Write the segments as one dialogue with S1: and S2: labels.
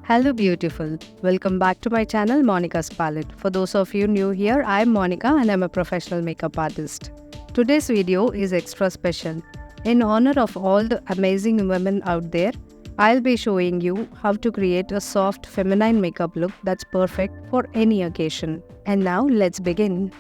S1: Hello beautiful, welcome back to my channel Monica's Palette. For those of you new here, I'm Monica and I'm a professional makeup artist. Today's video is extra special. In honor of all the amazing women out there, I'll be showing you how to create a soft feminine makeup look that's perfect for any occasion. And now let's begin.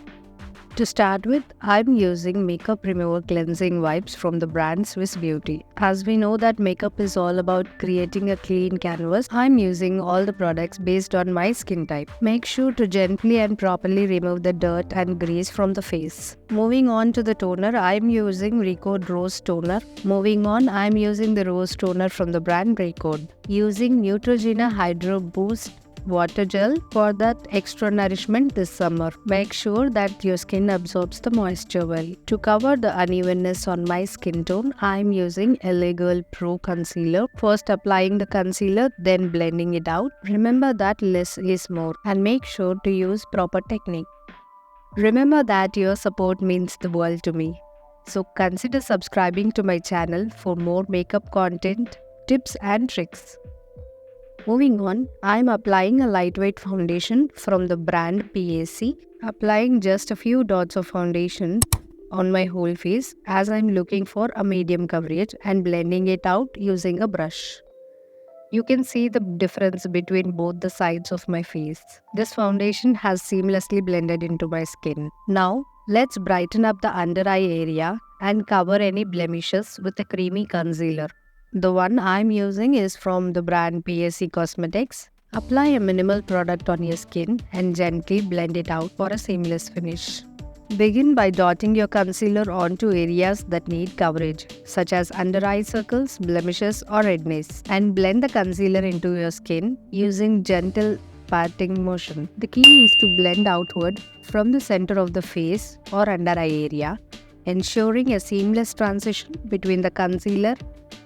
S1: To start with, I'm using makeup remover cleansing wipes from the brand Swiss Beauty. As we know that makeup is all about creating a clean canvas, I'm using all the products based on my skin type. Make sure to gently and properly remove the dirt and grease from the face. Moving on to the toner, I'm using Recode Rose Toner. Moving on, I'm using the Rose Toner from the brand Recode. Using Neutrogena Hydro Boost water gel for that extra nourishment this summer. Make sure that your skin absorbs the moisture well. To cover the unevenness on my skin tone, I am using LA Girl Pro Concealer. First applying the concealer, then blending it out. Remember that less is more and make sure to use proper technique. Remember that your support means the world to me. So consider subscribing to my channel for more makeup content, tips and tricks. Moving on, I am applying a lightweight foundation from the brand PAC. Applying just a few dots of foundation on my whole face as I am looking for a medium coverage and blending it out using a brush. You can see the difference between both the sides of my face. This foundation has seamlessly blended into my skin. Now, let's brighten up the under eye area and cover any blemishes with a creamy concealer. The one I'm using is from the brand PAC Cosmetics. Apply a minimal product on your skin and gently blend it out for a seamless finish. Begin by dotting your concealer onto areas that need coverage, such as under eye circles, blemishes or redness, and blend the concealer into your skin using gentle patting motion. The key is to blend outward from the center of the face or under eye area, ensuring a seamless transition between the concealer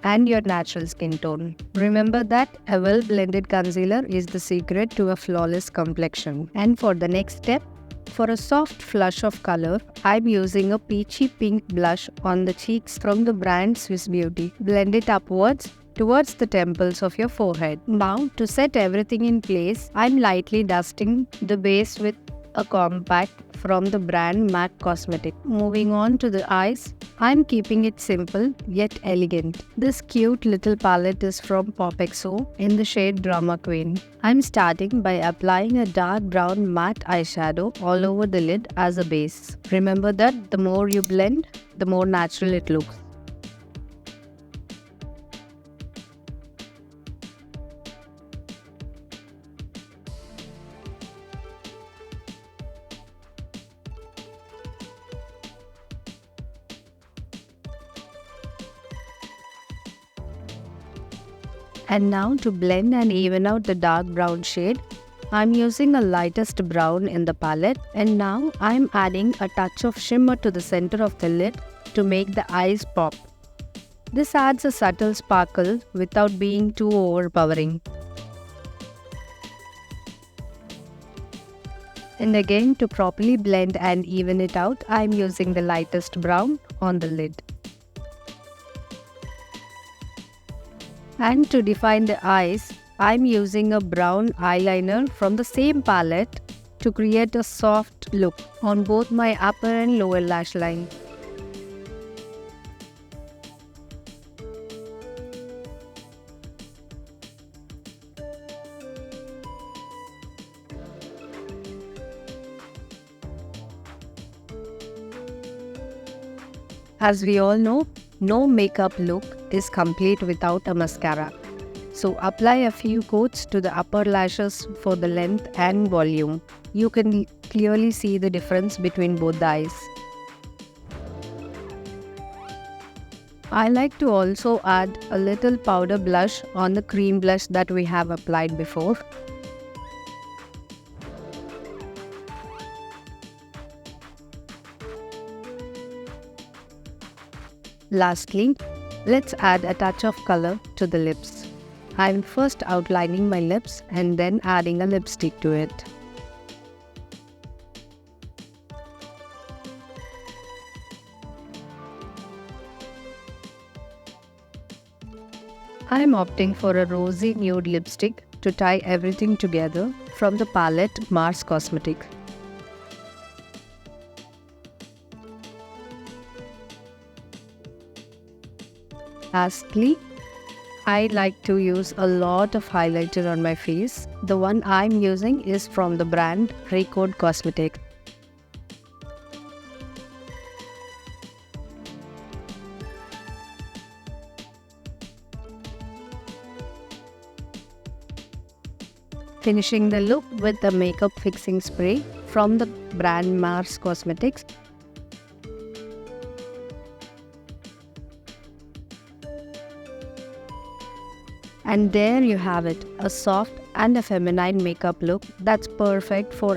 S1: and your natural skin tone. Remember that a well-blended concealer is the secret to a flawless complexion. And for the next step, for a soft flush of color, I'm using a peachy pink blush on the cheeks from the brand Swiss Beauty. Blend it upwards towards the temples of your forehead. Now, to set everything in place, I'm lightly dusting the base with a compact from the brand MAC Cosmetics. Moving on to the eyes, I'm keeping it simple yet elegant. This cute little palette is from Popexo in the shade Drama Queen. I'm starting by applying a dark brown matte eyeshadow all over the lid as a base. Remember that the more you blend, the more natural it looks. And now to blend and even out the dark brown shade, I'm using a lightest brown in the palette, and now I'm adding a touch of shimmer to the center of the lid to make the eyes pop. This adds a subtle sparkle without being too overpowering. And again, to properly blend and even it out, I'm using the lightest brown on the lid. And to define the eyes, I'm using a brown eyeliner from the same palette to create a soft look on both my upper and lower lash line. As we all know, no makeup look is complete without a mascara. So apply a few coats to the upper lashes for the length and volume. You can clearly see the difference between both the eyes. I like to also add a little powder blush on the cream blush that we have applied before. Lastly, let's add a touch of color to the lips. I'm first outlining my lips and then adding a lipstick to it. I am opting for a rosy nude lipstick to tie everything together from the palette Mars Cosmetics. Lastly, I like to use a lot of highlighter on my face. The one I'm using is from the brand Recode Cosmetics. Finishing the look with the makeup fixing spray from the brand Mars Cosmetics. And there you have it, a soft and a feminine makeup look that's perfect for